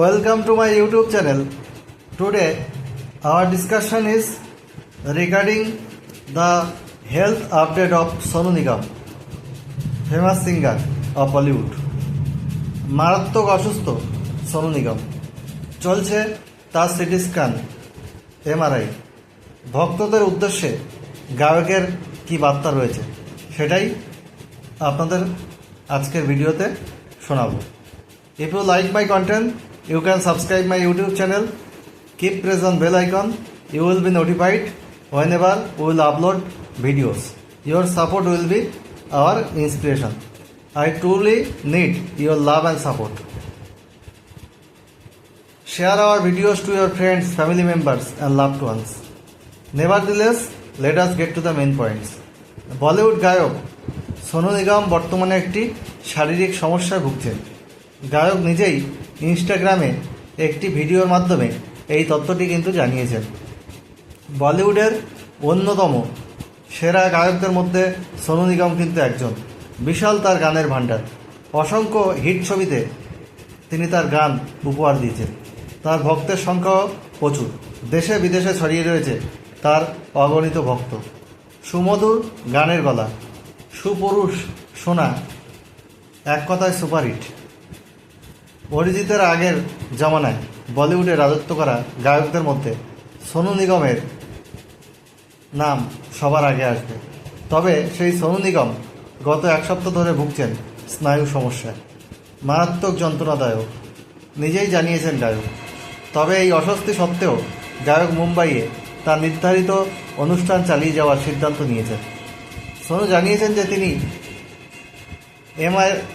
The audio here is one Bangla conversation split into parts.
Welcome to my YouTube channel. Today our discussion is regarding the health update of Sonu Nigam, famous singer of Bollywood. মারাত্মক অসুস্থ সোনু নিগম, চলছে তার সিটি স্ক্যান, এমআরআই। ভক্তদের উদ্দেশ্যে গায়কের কি বার্তা রয়েছে সেটাই আপনাদের আজকের ভিডিওতে শোনাবো। If you like my content, you can subscribe my YouTube channel. Keep press on bell icon. You will be notified whenever we will upload videos. Your support will be our inspiration. I truly need your love and support. Share our videos to your friends, family members and loved ones. Nevertheless, let us get to the main points. Bollywood গায়ক সোনু নিগম বর্তমানে একটি শারীরিক সমস্যায় ভুগছেন। গায়ক নিজেই ইনস্টাগ্রামে একটি ভিডিওর মাধ্যমে এই তথ্যটি কিন্তু জানিয়েছেন। বলিউডের অন্যতম সেরা গায়কদের মধ্যে সোনু নিগম কিন্তু একজন। বিশাল তার গানের ভাণ্ডার, অসংখ্য হিট ছবিতে তিনি তার গান উপহার দিয়েছেন। তার ভক্তের সংখ্যাও প্রচুর, দেশে বিদেশে ছড়িয়ে রয়েছে তার অগণিত ভক্ত। সুমধুর গানের গলা, সুপুরুষ শোনা, এক কথায় সুপারহিট। অরিজিতের আগের জমানায় বলিউডে রাজত্ব করা গায়কদের মধ্যে সোনু নিগমের নাম সবার আগে আসবে। তবে সেই সোনু নিগম গত এক সপ্তাহ ধরে ভুগছেন স্নায়ু সমস্যায়, মারাত্মক যন্ত্রণাদায়ক, নিজেই জানিয়েছেন গায়ক। তবে এই অস্বস্তি সত্ত্বেও গায়ক মুম্বাইয়ে তার নির্ধারিত অনুষ্ঠান চালিয়ে যাওয়ার সিদ্ধান্ত নিয়েছেন। সোনু জানিয়েছেন যে তিনি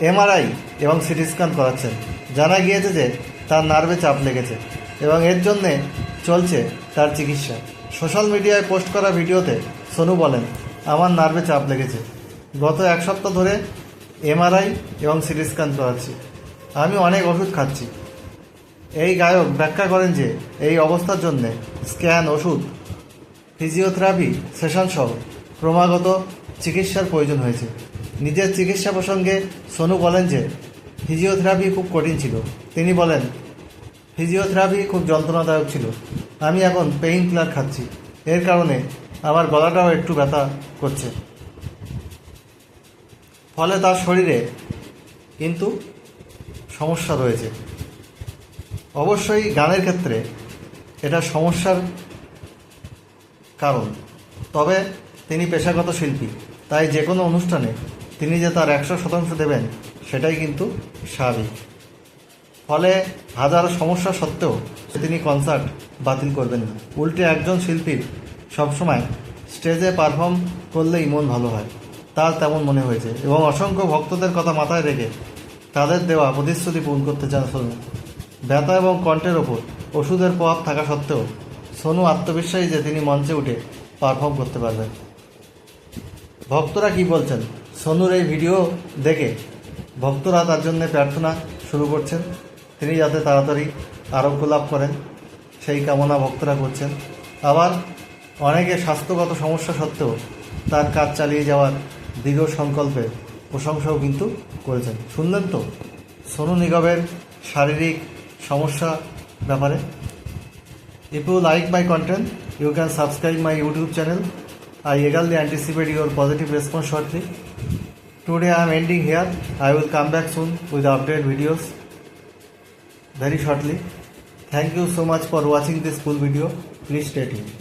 এমআরআই এবং সিটি স্ক্যান করাচ্ছেন। জানা গিয়েছে যে তার নার্ভে চাপ লেগেছে এবং এর জন্যে চলছে তার চিকিৎসা। সোশ্যাল মিডিয়ায় পোস্ট করা ভিডিওতে সোনু বলেন, আমার নার্ভে চাপ লেগেছে, গত এক সপ্তাহ ধরে এমআরআই এবং সিটি স্ক্যান করাচ্ছি, আমি অনেক ওষুধ খাচ্ছি। এই গায়ক ব্যাখ্যা করেন যে এই অবস্থার জন্যে স্ক্যান, ওষুধ, ফিজিওথেরাপি সেশন সহ ক্রমাগত চিকিৎসার প্রয়োজন হয়েছে। নিজের চিকিৎসা প্রসঙ্গে সোনু বলেন যে ফিজিওথেরাপি খুব কঠিন ছিল। তিনি বলেন, ফিজিওথেরাপি খুব যন্ত্রণাদায়ক ছিল, আমি এখন পেইন কিলার খাচ্ছি, এর কারণে আমার গলাটাও একটু ব্যথা করছে। ফলে তার শরীরে কিন্তু সমস্যা রয়েছে। অবশ্যই গানের ক্ষেত্রে এটা সমস্যার কারণ, তবে তিনি পেশাগত শিল্পী, তাই যে কোনো অনুষ্ঠানে তিনি যে তার 100% দেবেন সেটাই কিন্তু স্বাভাবিক। ফলে হাজারো সমস্যা সত্ত্বেও তিনি কনসার্ট বাতিল করবেন না। উল্টে একজন শিল্পীর সবসময় স্টেজে পারফর্ম করলেই মন ভালো হয়, তার তেমন মনে হয়েছে এবং অসংখ্য ভক্তদের কথা মাথায় রেখে তাদের দেওয়া প্রতিশ্রুতি পূরণ করতে চান সোনু। ব্যথা এবং কণ্ঠের ওপর ওষুধের প্রভাব থাকা সত্ত্বেও সোনু আত্মবিশ্বাসী যে তিনি মঞ্চে উঠে পারফর্ম করতে পারবেন। ভক্তরা কি বলছেন সোনুর এই ভিডিও দেখে? ভক্তরা তার জন্য প্রার্থনা শুরু করছেন, তিনি যাতে তাড়াতাড়ি আরোগ্য লাভ করেন সেই কামনা ভক্তরা করছেন। আবার অনেকে স্বাস্থ্যগত সমস্যা সত্ত্বেও তার কাজ চালিয়ে যাওয়ার দৃঢ় সংকল্পের প্রশংসাও কিন্তু করেছেন। শুনলেন তো সোনু নিগমের শারীরিক সমস্যা ব্যাপারে। If you like my content, you can subscribe my YouTube channel. I eagerly anticipate your positive response shortly. Today I am ending here. I will come back soon with update videos very shortly. Thank you so much for watching this full video. Please stay tuned.